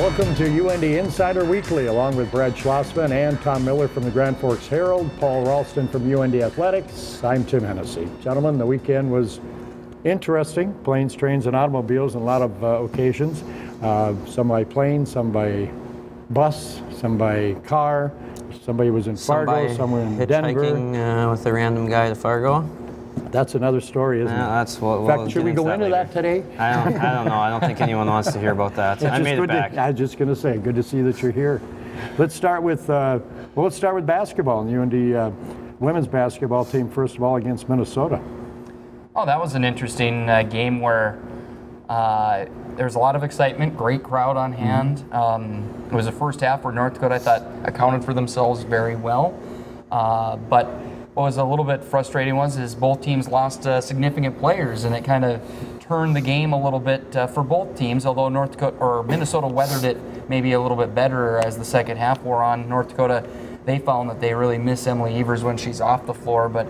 Welcome to UND Insider Weekly, along with Brad Schlossman and Tom Miller from the Grand Forks Herald, Paul Ralston from UND Athletics. I'm Tim Hennessy. Gentlemen, the weekend was interesting. Planes, trains, and automobiles on a lot of occasions. Some by plane, some by bus, some by car. Somebody was in Fargo, some were in Denver. Hitchhiking with a random guy to Fargo. That's another story, isn't it? That's what. In fact, should we go into that today? I don't know. I don't think anyone wants to hear about that. I made it back. I was just going to say, good to see that you're here. Let's start with basketball. And UND women's basketball team, first of all, against Minnesota. Oh, that was an interesting game where there was a lot of excitement, great crowd on hand. It was the first half where North Dakota, I thought, accounted for themselves very well. But what was a little bit frustrating is both teams lost significant players, and it kind of turned the game a little bit for both teams. Although Minnesota weathered it maybe a little bit better as the second half wore on. North Dakota, they found that they really miss Emily Evers when she's off the floor. But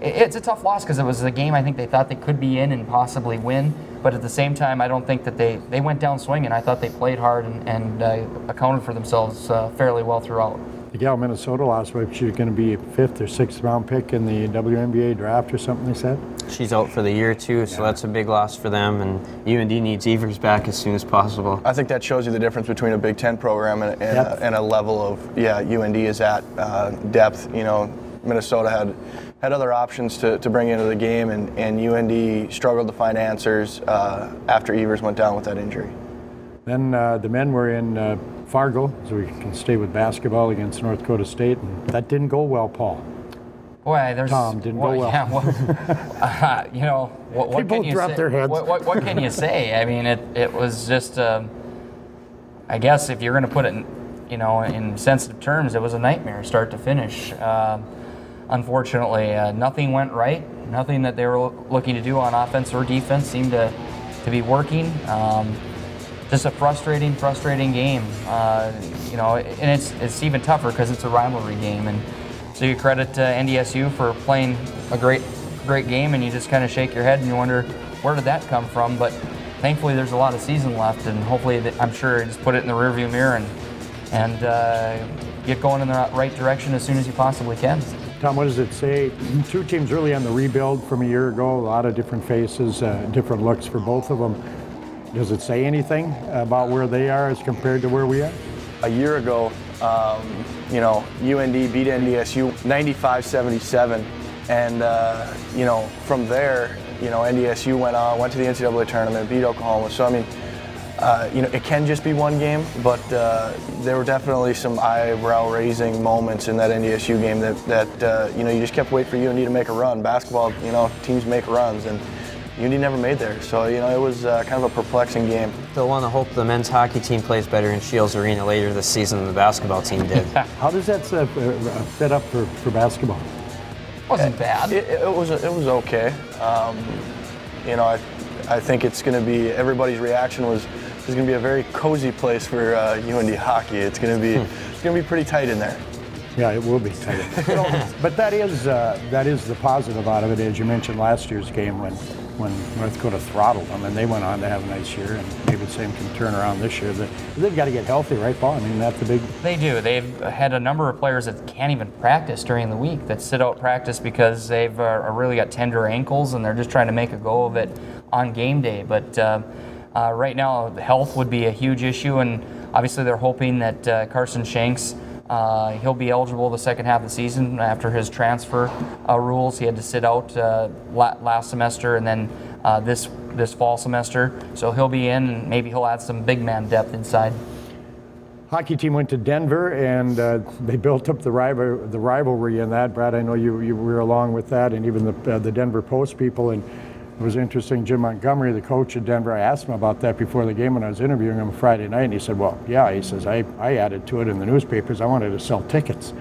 it's a tough loss because it was a game I think they thought they could be in and possibly win. But at the same time, I don't think that they went down swinging. I thought they played hard and accounted for themselves fairly well throughout. The gal Minnesota lost weight. She's going to be a 5th or 6th round pick in the WNBA draft or something, they said. She's out for the year too, so that's a big loss for them. And UND needs Evers back as soon as possible. I think that shows you the difference between a Big Ten program and a level of UND is at depth. You know, Minnesota had other options to bring into the game, and UND struggled to find answers after Evers went down with that injury. Then the men were in Fargo, so we can stay with basketball against North Dakota State, and that didn't go well, Paul. Boy, Tom, didn't go well. Yeah, what People can you drop say? their heads. What can you say? I mean, it was just, I guess if you're going to put it in sensitive terms, it was a nightmare start to finish. Unfortunately, nothing went right. Nothing that they were looking to do on offense or defense seemed to be working. Just a frustrating game. And it's even tougher because it's a rivalry game. And so you credit NDSU for playing a great game, and you just kind of shake your head and you wonder, where did that come from? But thankfully, there's a lot of season left, and hopefully, I'm sure, just put it in the rearview mirror and get going in the right direction as soon as you possibly can. Tom, what does it say? Two teams really on the rebuild from a year ago, a lot of different faces, different looks for both of them. Does it say anything about where they are as compared to where we are? A year ago, UND beat NDSU 95-77, and from there, NDSU went to the NCAA tournament, beat Oklahoma. So I mean, it can just be one game, but there were definitely some eyebrow-raising moments in that NDSU game that you just kept waiting for UND to make a run. Basketball, teams make runs, and UND never made there. So, it was kind of a perplexing game. They'll want to hope the men's hockey team plays better in Shields Arena later this season than the basketball team did. How does that fit up for basketball? Wasn't bad. It was okay. I think it's going to be, everybody's reaction was, it's going to be a very cozy place for UND hockey. It's going to be pretty tight in there. Yeah, it will be tight. But that is the positive out of it, as you mentioned last year's game when North Dakota throttled them, and they went on to have a nice year, and maybe the same can turn around this year. They've got to get healthy, right, Paul? I mean, that's the big... They do. They've had a number of players that can't even practice during the week, that sit out practice because they've really got tender ankles, and they're just trying to make a go of it on game day. But right now, health would be a huge issue, and obviously they're hoping that Carson Shanks, he'll be eligible the second half of the season after his transfer rules. He had to sit out last semester and then this fall semester. So he'll be in, and maybe he'll add some big man depth inside. Hockey team went to Denver, and they built up the rivalry in that. Brad, I know you were along with that, and even the Denver Post people. And it was interesting, Jim Montgomery, the coach of Denver, I asked him about that before the game when I was interviewing him Friday night, and he said, well, yeah, he says, I added to it in the newspapers. I wanted to sell tickets.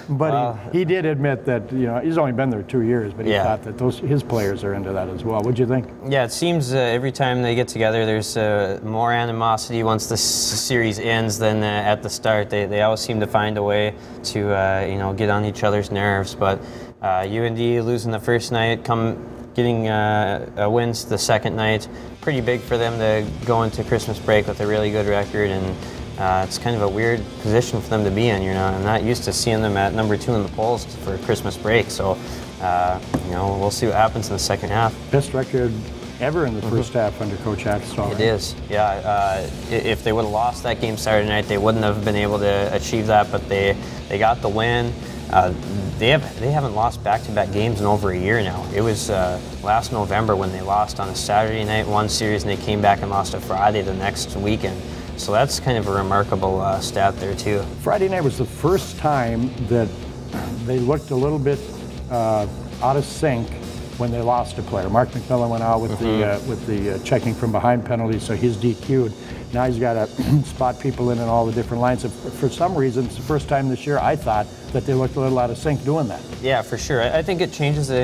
But he did admit that, he's only been there 2 years, but he thought that his players are into that as well. What'd you think? Yeah, it seems every time they get together, there's more animosity once the series ends than at the start. They always seem to find a way to, get on each other's nerves, but UND losing the first night, come getting wins the second night. Pretty big for them to go into Christmas break with a really good record, and it's kind of a weird position for them to be in. I'm not used to seeing them at number 2 in the polls for Christmas break, so we'll see what happens in the second half. Best record ever in the first half under Coach Axtell. It is, yeah. If they would have lost that game Saturday night, they wouldn't have been able to achieve that, but they got the win. They haven't lost back-to-back games in over a year now. It was last November when they lost on a Saturday night one series, and they came back and lost a Friday the next weekend. So that's kind of a remarkable stat there too. Friday night was the first time that they looked a little bit out of sync when they lost a player. Mark McMillan went out with the checking from behind penalty, so he's DQ'd. Now he's got to spot people in all the different lines. For some reason, it's the first time this year I thought that they looked a little out of sync doing that. Yeah, for sure. I think it changes the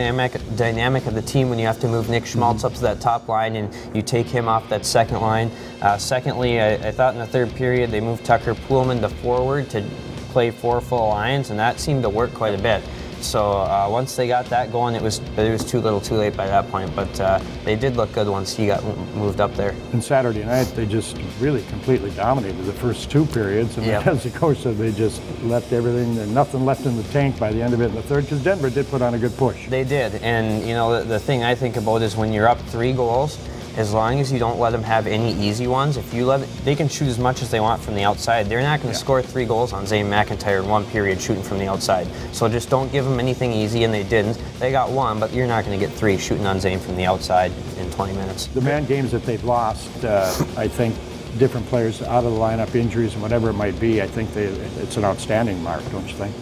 dynamic of the team when you have to move Nick Schmaltz up to that top line and you take him off that second line. Secondly, I thought in the third period they moved Tucker Poolman to forward to play 4 full lines, and that seemed to work quite a bit. So once they got that going, it was too little too late by that point, but they did look good once he got moved up there. And Saturday night, they just really completely dominated the first 2 periods, and as the coach said, they just left everything, and nothing left in the tank by the end of it in the third, because Denver did put on a good push. They did, and the thing I think about is when you're up 3 goals, as long as you don't let them have any easy ones, if you they can shoot as much as they want from the outside. They're not going to score 3 goals on Zane McIntyre in 1 period shooting from the outside. So just don't give them anything easy, and they didn't. They got 1, but you're not going to get 3 shooting on Zane from the outside in 20 minutes. The man games that they've lost, I think different players out of the lineup, injuries and whatever it might be, I think it's an outstanding mark, don't you think?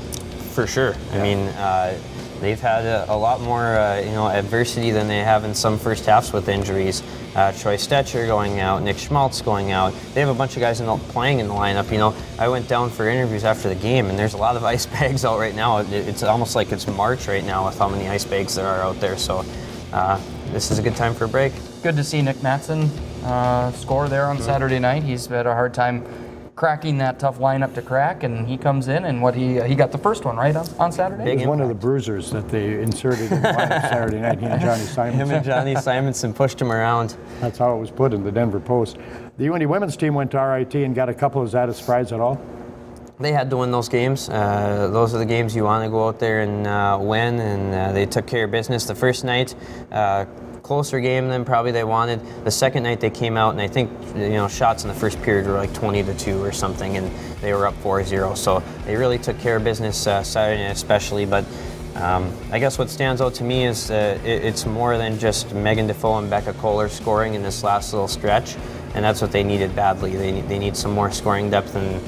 For sure. Yeah. I mean, they've had a lot more adversity than they have in some first halves with injuries. Troy Stetcher going out, Nick Schmaltz going out. They have a bunch of guys playing in the lineup. I went down for interviews after the game, and there's a lot of ice bags out right now. It's almost like it's March right now with how many ice bags there are out there. So this is a good time for a break. Good to see Nick Matson score there on Saturday night. He's had a hard time cracking that tough lineup to crack, and he comes in, and he got the first one right on Saturday. He was one of the bruisers that they inserted in the lineup Saturday night. He and Johnny Simonson. Him and Johnny Simonson pushed him around. That's how it was put in the Denver Post. The UND women's team went to RIT and got a couple. Is that a surprise at all? They had to win those games. Those are the games you want to go out there and win, and they took care of business the first night. Closer game than probably they wanted. The second night they came out, and I think shots in the first period were like 20-2 or something, and they were up 4-0. So they really took care of business Saturday night especially. But I guess what stands out to me is it's more than just Megan Defoe and Becca Kohler scoring in this last little stretch, and that's what they needed badly. They need some more scoring depth, and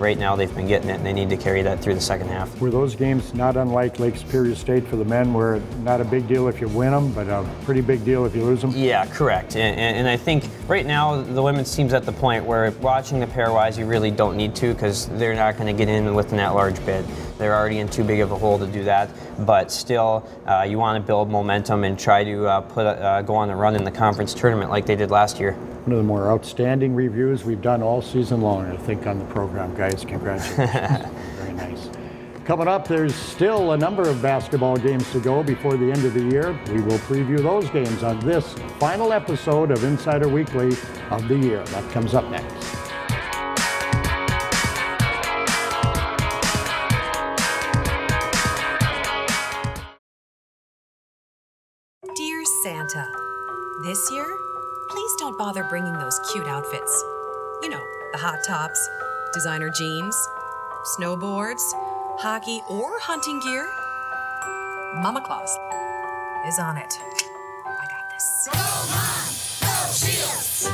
right now they've been getting it, and they need to carry that through the second half. Were those games not unlike Lake Superior State for the men, where not a big deal if you win them, but a pretty big deal if you lose them? Yeah, correct. And I think right now the women's team's at the point where watching the pairwise, you really don't need to, because they're not going to get in with an at-large bid. They're already in too big of a hole to do that, but still you want to build momentum and try to go on a run in the conference tournament like they did last year. One of the more outstanding reviews we've done all season long, I think, on the program, guys. Congratulations. Very nice. Coming up, there's still a number of basketball games to go before the end of the year. We will preview those games on this final episode of Insider Weekly of the year. That comes up next. Dear Santa, this year, please don't bother bringing those cute outfits. You know, the hot tops, designer jeans, snowboards, hockey or hunting gear. Mama Claus is on it. I got this. Go on, go Shields!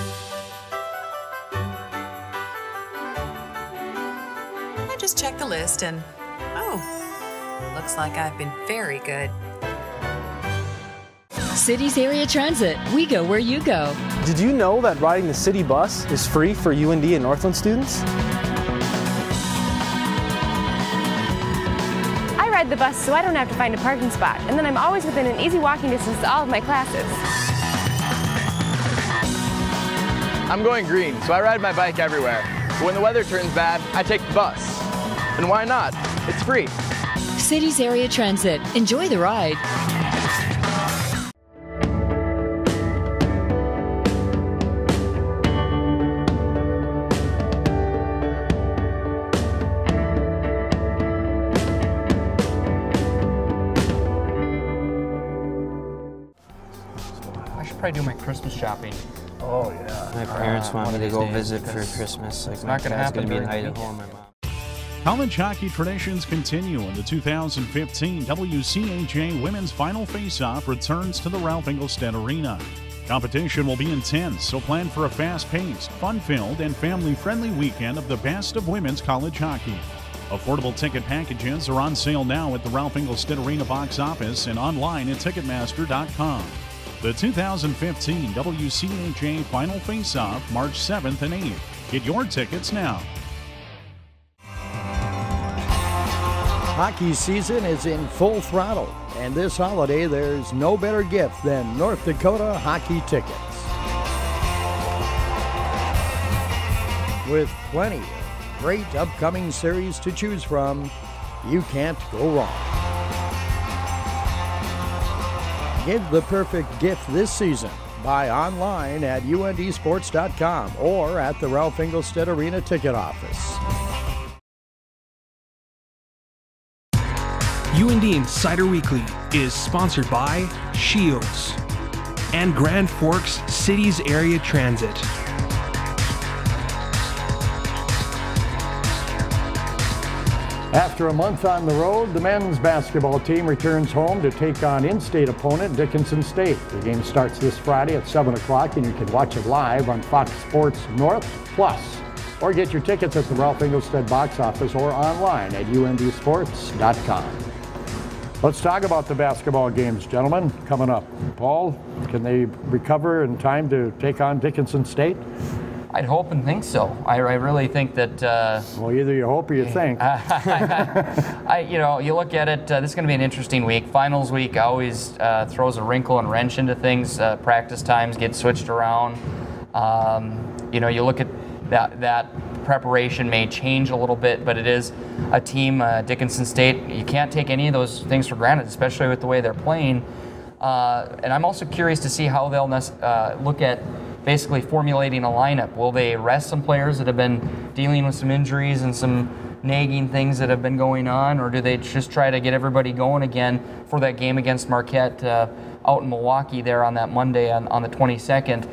I just checked the list and, looks like I've been very good. Cities Area Transit. We go where you go. Did you know that riding the city bus is free for UND and Northland students? I ride the bus so I don't have to find a parking spot, and then I'm always within an easy walking distance to all of my classes. I'm going green, so I ride my bike everywhere. But when the weather turns bad, I take the bus. And why not? It's free. Cities Area Transit. Enjoy the ride. probably do my Christmas shopping. Oh, yeah. My parents want me to go visit for Christmas. Like, it's my not gonna dad's happen gonna be in during the Idaho, weekend. and my mom. College hockey traditions continue, and the 2015 WCHA Women's Final Face-Off returns to the Ralph Engelstad Arena. Competition will be intense, so plan for a fast-paced, fun-filled, and family-friendly weekend of the best of women's college hockey. Affordable ticket packages are on sale now at the Ralph Engelstad Arena box office and online at Ticketmaster.com. The 2015 WCHA Final Face-Off, March 7th and 8th. Get your tickets now. Hockey season is in full throttle, and this holiday there's no better gift than North Dakota hockey tickets. With plenty of great upcoming series to choose from, you can't go wrong. Give the perfect gift this season. Buy online at UNDsports.com or at the Ralph Engelstad Arena ticket office. UND Insider Weekly is sponsored by Shields and Grand Forks Cities Area Transit. After a month on the road, the men's basketball team returns home to take on in-state opponent Dickinson State. The game starts this Friday at 7 o'clock, and you can watch it live on Fox Sports North Plus, or get your tickets at the Ralph Engelstad box office or online at UNDsports.com. Let's talk about the basketball games, gentlemen, coming up. Paul, can they recover in time to take on Dickinson State? I'd hope and think so. I really think that. Well, either you hope or you think. You look at it. This is going to be an interesting week. Finals week always throws a wrinkle and wrench into things. Practice times get switched around. You look at that preparation may change a little bit, but it is a team, Dickinson State. You can't take any of those things for granted, especially with the way they're playing. And I'm also curious to see how they'll look at basically formulating a lineup. Will they rest some players that have been dealing with some injuries and some nagging things that have been going on, or do they just try to get everybody going again for that game against Marquette out in Milwaukee there on that Monday on the 22nd?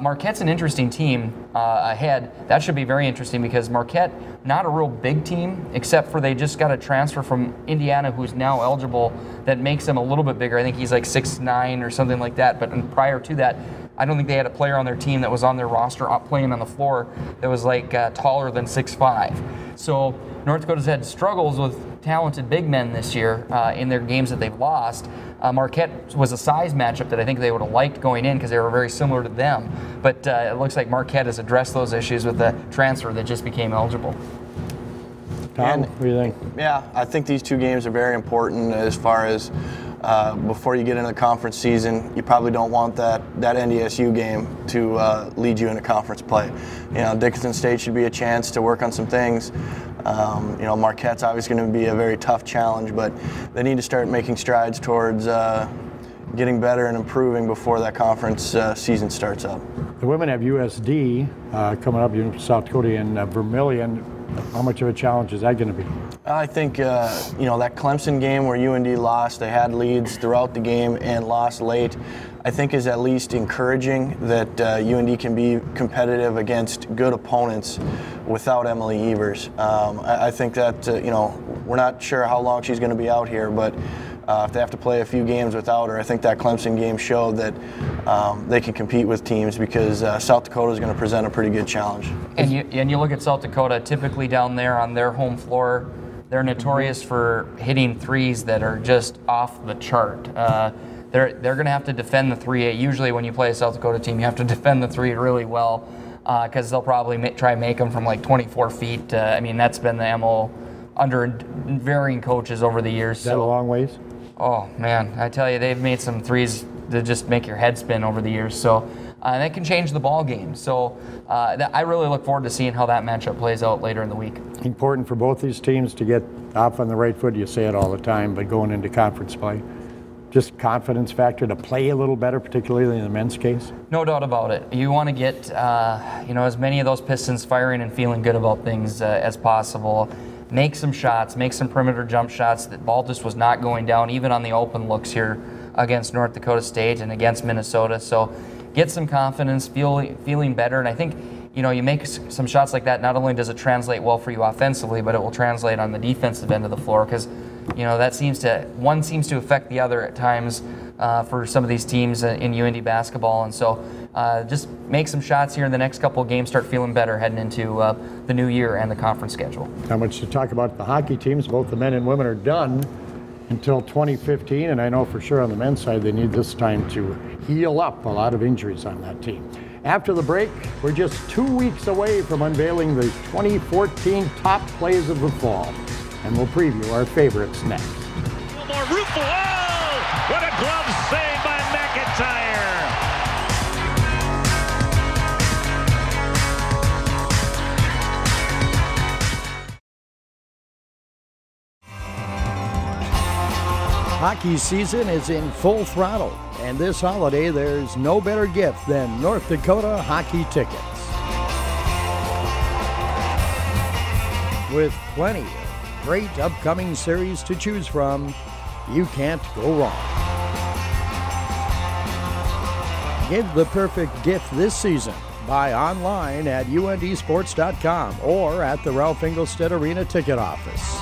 Marquette's an interesting team ahead. That should be very interesting because Marquette, not a real big team, except for they just got a transfer from Indiana who's now eligible that makes them a little bit bigger. I think he's like 6'9" or something like that. But prior to that, I don't think they had a player on their team that was on their roster playing on the floor that was like taller than 6'5". So North Dakota's had struggles with talented big men this year in their games that they've lost. Marquette was a size matchup that I think they would have liked going in because they were very similar to them. But it looks like Marquette has addressed those issues with the transfer that just became eligible. Tom, what do you think? Yeah, I think these two games are very important as far as before you get into the conference season. You probably don't want that NDSU game to lead you into conference play. Dickinson State should be a chance to work on some things. Marquette's obviously going to be a very tough challenge, but they need to start making strides towards getting better and improving before that conference season starts up. The women have USD coming up, South Dakota and Vermilion. How much of a challenge is that going to be? I think, that Clemson game where UND lost, they had leads throughout the game and lost late, I think is at least encouraging that UND can be competitive against good opponents without Emily Evers. I think that, we're not sure how long she's going to be out here, but if they have to play a few games without her, I think that Clemson game showed that they can compete with teams because South Dakota is going to present a pretty good challenge. And you look at South Dakota, typically down there on their home floor, they're notorious for hitting threes that are just off the chart. They're going to have to defend the three. Usually when you play a South Dakota team, you have to defend the three really well because they'll probably try and make them from like 24 feet. That's been the MO under varying coaches over the years. Is that a long ways? Oh, man, I tell you, they've made some threes that just make your head spin over the years. So that can change the ball game. So I really look forward to seeing how that matchup plays out later in the week. Important for both these teams to get off on the right foot. You say it all the time, but going into conference play, just confidence factor to play a little better, particularly in the men's case? No doubt about it. You want to get as many of those Pistons firing and feeling good about things as possible. Make some shots, make some perimeter jump shots. That ball just was not going down, even on the open looks here against North Dakota State and against Minnesota. So get some confidence, feeling better, and I think, you know, you make some shots like that, not only does it translate well for you offensively, but it will translate on the defensive end of the floor, because, you know, one seems to affect the other at times for some of these teams in UND basketball. And so just make some shots here in the next couple of games, start feeling better heading into the new year and the conference schedule. Not much to talk about the hockey teams. Both the men and women are done until 2015, and I know for sure on the men's side they need this time to heal up. A lot of injuries on that team. After the break, we're just 2 weeks away from unveiling the 2014 top plays of the fall, and we'll preview our favorites next. More Ruffalo! Oh, what a glove save by McIntyre! Hockey season is in full throttle, and this holiday there's no better gift than North Dakota hockey tickets. With plenty of great upcoming series to choose from, you can't go wrong. Give the perfect gift this season. Buy online at UNDsports.com or at the Ralph Engelstad Arena ticket office.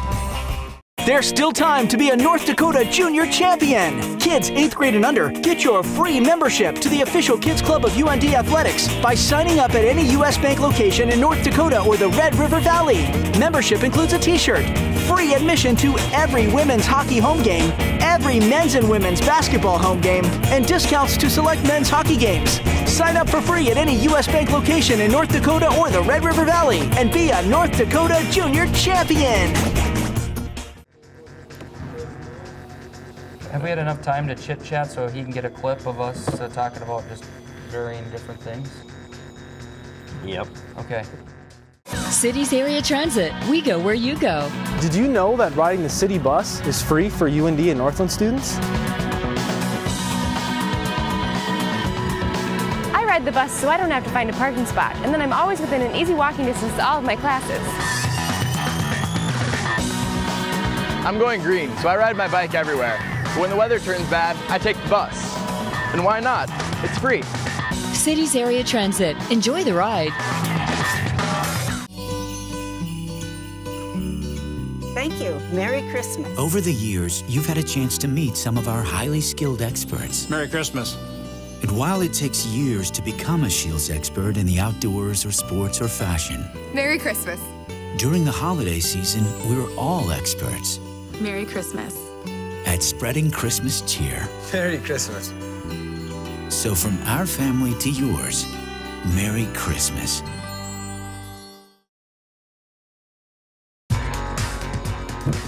There's still time to be a North Dakota Junior Champion. Kids 8th grade and under get your free membership to the official Kids Club of UND Athletics by signing up at any U.S. Bank location in North Dakota or the Red River Valley. Membership includes a t-shirt, free admission to every women's hockey home game, every men's and women's basketball home game, and discounts to select men's hockey games. Sign up for free at any U.S. Bank location in North Dakota or the Red River Valley and be a North Dakota Junior Champion. Have we had enough time to chit-chat so he can get a clip of us talking about just varying different things? Yep. Okay. Cities Area Transit. We go where you go. Did you know that riding the city bus is free for UND and Northland students? I ride the bus so I don't have to find a parking spot, and then I'm always within an easy walking distance to all of my classes. I'm going green, so I ride my bike everywhere. But when the weather turns bad, I take the bus. And why not? It's free. Cities Area Transit. Enjoy the ride. Thank you. Merry Christmas. Over the years, you've had a chance to meet some of our highly skilled experts. Merry Christmas. And while it takes years to become a Shields expert in the outdoors or sports or fashion, Merry Christmas. during the holiday season, we're all experts Merry Christmas. at spreading Christmas cheer. Merry Christmas. So from our family to yours, Merry Christmas.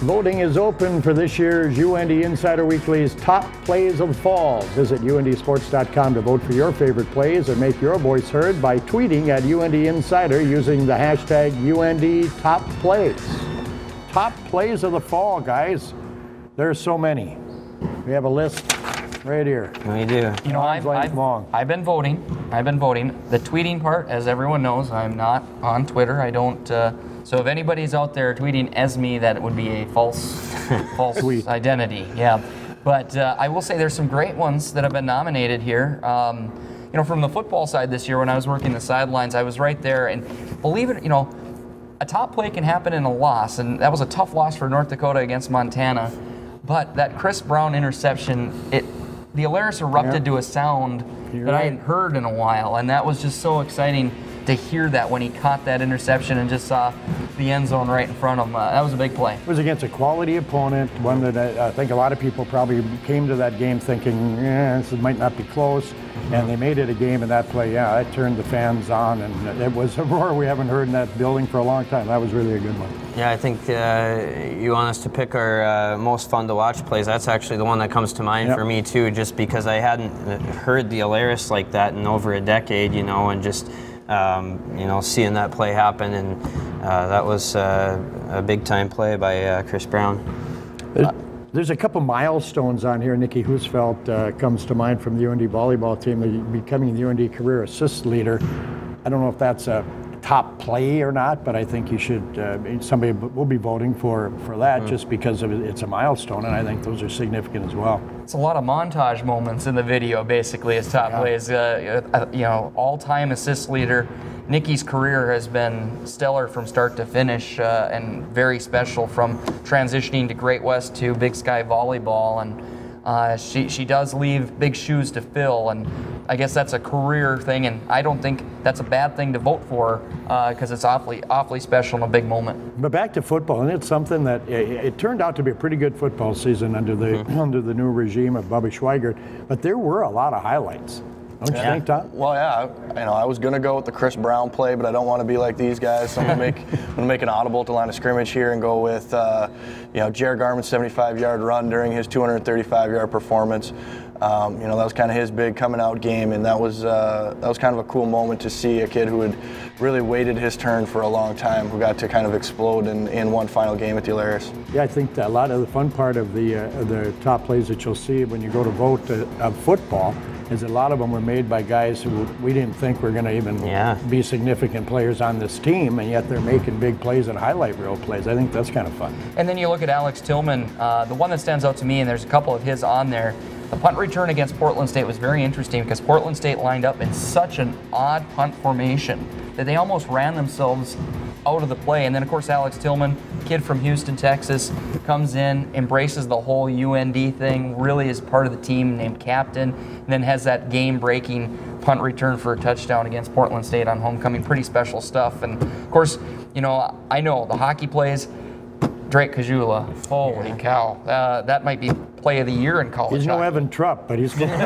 Voting is open for this year's UND Insider Weekly's Top Plays of Fall. Visit UNDsports.com to vote for your favorite plays and make your voice heard by tweeting at UND Insider using the hashtag UND Top Plays. Top Plays of the Fall, guys. There's so many. We have a list right here. We do. You know, I've been voting. The tweeting part, as everyone knows, I'm not on Twitter. I don't. So if anybody's out there tweeting as me, that would be a false identity. Yeah. But I will say there's some great ones that have been nominated here. You know, from the football side this year, when I was working the sidelines, I was right there, and believe it, you know, a top play can happen in a loss, and that was a tough loss for North Dakota against Montana. But that Chris Brown interception, the Alaris erupted to a sound that I hadn't heard in a while, and that was just so exciting to hear that when he caught that interception and just saw the end zone right in front of him. That was a big play. It was against a quality opponent, one that I think a lot of people probably came to that game thinking, this might not be close, and they made it a game in that play. Yeah, that turned the fans on, and it was a roar we haven't heard in that building for a long time. That was really a good one. Yeah, I think you want us to pick our most fun to watch plays. That's actually the one that comes to mind for me too, just because I hadn't heard the Alaris like that in over a decade, you know, and just you know, seeing that play happen, and that was a big-time play by Chris Brown. There's a couple milestones on here. Nikki Husfeldt comes to mind from the UND volleyball team, becoming the UND career assist leader. I don't know if that's a top play or not, but I think you should, somebody will be voting for that just because of it's a milestone, and I think those are significant as well. It's a lot of montage moments in the video, basically, as top plays. All-time assist leader. Nikki's career has been stellar from start to finish, and very special from transitioning to Great West to Big Sky Volleyball, and she does leave big shoes to fill, and I guess that's a career thing, and I don't think that's a bad thing to vote for because it's awfully special and a big moment. But back to football, and it's something that it turned out to be a pretty good football season under the under the new regime of Bubby Schweigert, but there were a lot of highlights. Don't you think, Tom? Well, yeah. I was going to go with the Chris Brown play, but I don't want to be like these guys. So I'm going to make an audible to line of scrimmage here and go with, Jared Garman's 75-yard run during his 235-yard performance. That was kind of his big coming out game, and that was kind of a cool moment to see a kid who had really waited his turn for a long time, who got to kind of explode in one final game at the Alaris. Yeah, I think that a lot of the fun part of the top plays that you'll see when you go to vote of football is a lot of them were made by guys who we didn't think were going to even be significant players on this team, and yet they're making big plays and highlight reel plays. I think that's kind of fun. And then you look at Alex Tillman, the one that stands out to me, and there's a couple of his on there. The punt return against Portland State was very interesting because Portland State lined up in such an odd punt formation that they almost ran themselves out of the play. And then, of course, Alex Tillman, kid from Houston, Texas, comes in, embraces the whole UND thing, really is part of the team, named captain, and then has that game-breaking punt return for a touchdown against Portland State on homecoming. Pretty special stuff. And, of course, I know the hockey plays. Drake Kajula, holy cow. That might be play of the year in college He's hockey. no Evan Trupp, but he's getting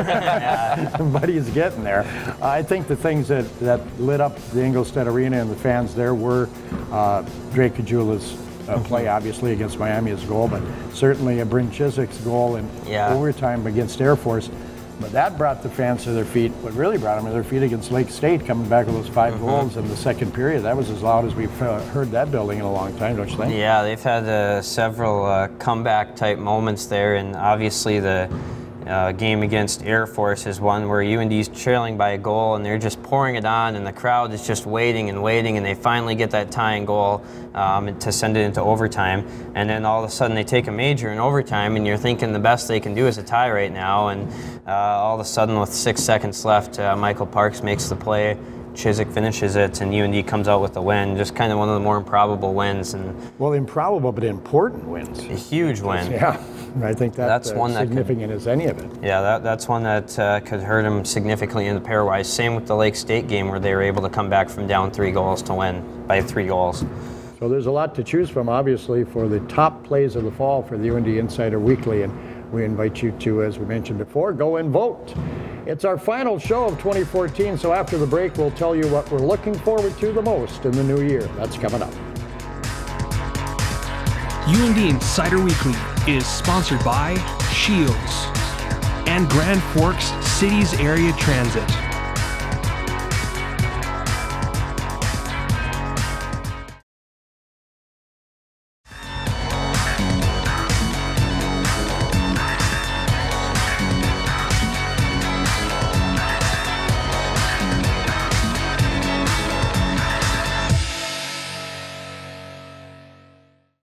there. I think the things that lit up the Ingolstadt Arena and the fans there were Drake Kajula's play, obviously, against Miami as goal, but certainly a Bryn Chizik's goal in overtime against Air Force. But that brought the fans to their feet. What really brought them to their feet against Lake State, coming back with those 5 goals in the second period. That was as loud as we've heard that building in a long time, don't you think? Yeah, they've had several comeback-type moments there, and obviously the game against Air Force is one where UND's trailing by a goal, and they're just pouring it on, and the crowd is just waiting and waiting, and they finally get that tying goal to send it into overtime. And then all of a sudden they take a major in overtime, and you're thinking the best they can do is a tie right now. And all of a sudden, with 6 seconds left, Michael Parks makes the play. Chizik finishes it, and UND comes out with the win. Just kind of one of the more improbable wins. Well, improbable but important wins. A huge win. Yeah, I think that's one significant as any of it. Yeah, that's one that could hurt them significantly in the pairwise. Same with the Lake State game where they were able to come back from down 3 goals to win by 3 goals. So there's a lot to choose from, obviously, for the top plays of the fall for the UND Insider Weekly, and we invite you to, as we mentioned before, go and vote. It's our final show of 2014, so after the break, we'll tell you what we're looking forward to the most in the new year. That's coming up. UND Insider Weekly is sponsored by Shields and Grand Forks Cities Area Transit.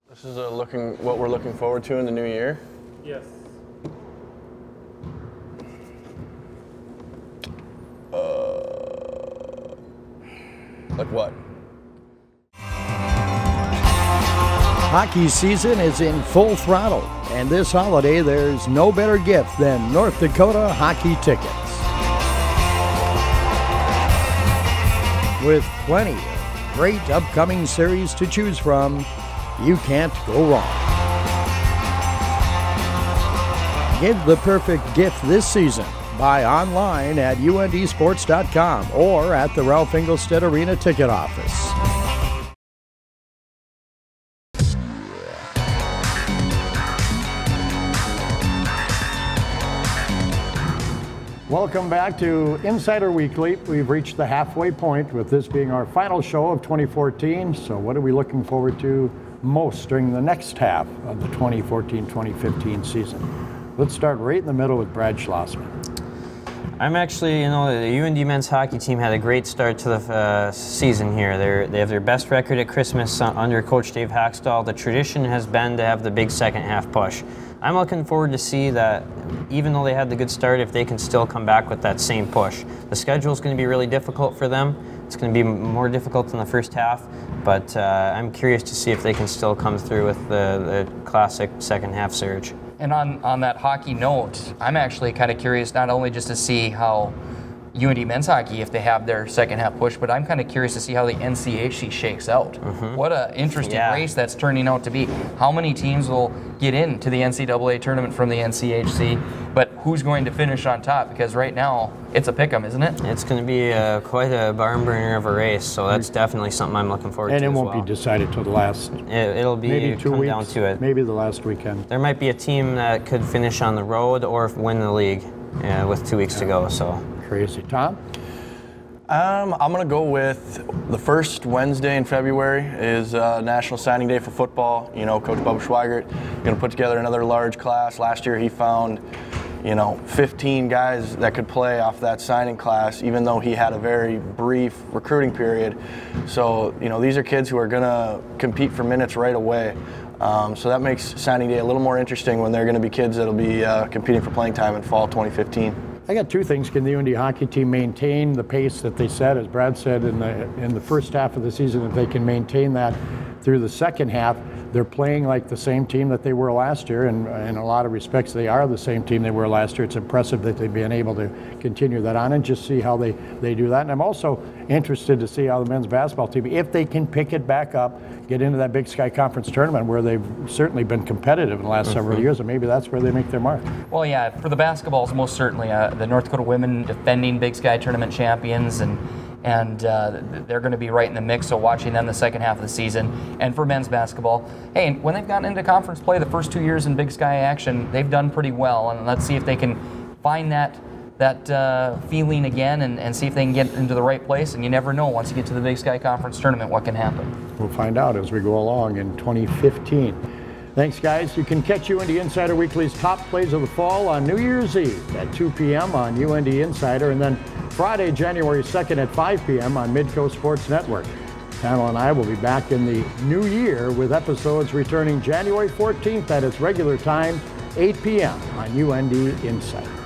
This is what we're looking forward to in the new year? Yes. Like what? Hockey season is in full throttle, and this holiday there's no better gift than North Dakota hockey tickets. With plenty of great upcoming series to choose from, you can't go wrong. Give the perfect gift this season. Buy online at UNDsports.com or at the Ralph Engelstad Arena ticket office. Welcome back to Insider Weekly. We've reached the halfway point with this being our final show of 2014. So what are we looking forward to most during the next half of the 2014-2015 season? Let's start right in the middle with Brad Schlossman. I'm actually, the UND men's hockey team had a great start to the season here. They have their best record at Christmas under Coach Dave Hackstall. The tradition has been to have the big second half push. I'm looking forward to see that even though they had the good start, if they can still come back with that same push. The schedule is going to be really difficult for them. It's going to be more difficult in the first half, but I'm curious to see if they can still come through with the classic second half surge. And on that hockey note, I'm actually kind of curious not only just to see how UND men's hockey, if they have their second half push, but I'm kind of curious to see how the NCHC shakes out. What an interesting race that's turning out to be. How many teams will get into the NCAA tournament from the NCHC, but who's going to finish on top? Because right now, it's a pick'em, isn't it? It's going to be quite a barn burner of a race, so that's definitely something I'm looking forward to. And it won't be decided till the last. It'll be maybe 2 weeks, down to it. Maybe the last weekend. There might be a team that could finish on the road or win the league with 2 weeks to go. So crazy. Tom? I'm going to go with the first Wednesday in February is National Signing Day for football. Coach Bubba Schweigert going to put together another large class. Last year he found 15 guys that could play off that signing class, even though he had a very brief recruiting period. So, these are kids who are going to compete for minutes right away. So that makes signing day a little more interesting when they're going to be kids that'll be competing for playing time in fall 2015. I got two things. Can the UND hockey team maintain the pace that they set, as Brad said, in the first half of the season? If they can maintain that through the second half, they're playing like the same team that they were last year, and in a lot of respects they are the same team they were last year. It's impressive that they've been able to continue that on and just see how they do that. And I'm also interested to see how the men's basketball team, if they can pick it back up, get into that Big Sky Conference tournament where they've certainly been competitive in the last several years, and maybe that's where they make their mark. Well, yeah, for the basketballs, most certainly. The North Dakota women defending Big Sky tournament champions, and they're going to be right in the mix, so watching them the second half of the season. And for men's basketball, hey, when they've gotten into conference play the first 2 years in Big Sky action, they've done pretty well, and let's see if they can find that feeling again and see if they can get into the right place. And you never know, once you get to the Big Sky Conference tournament, what can happen. We'll find out as we go along in 2015. Thanks, guys. You can catch UND Insider Weekly's top plays of the fall on New Year's Eve at 2 p.m. on UND Insider, and then Friday, January 2nd at 5 p.m. on Midco Sports Network. Panel and I will be back in the new year with episodes returning January 14th at its regular time, 8 p.m. on UND Insider.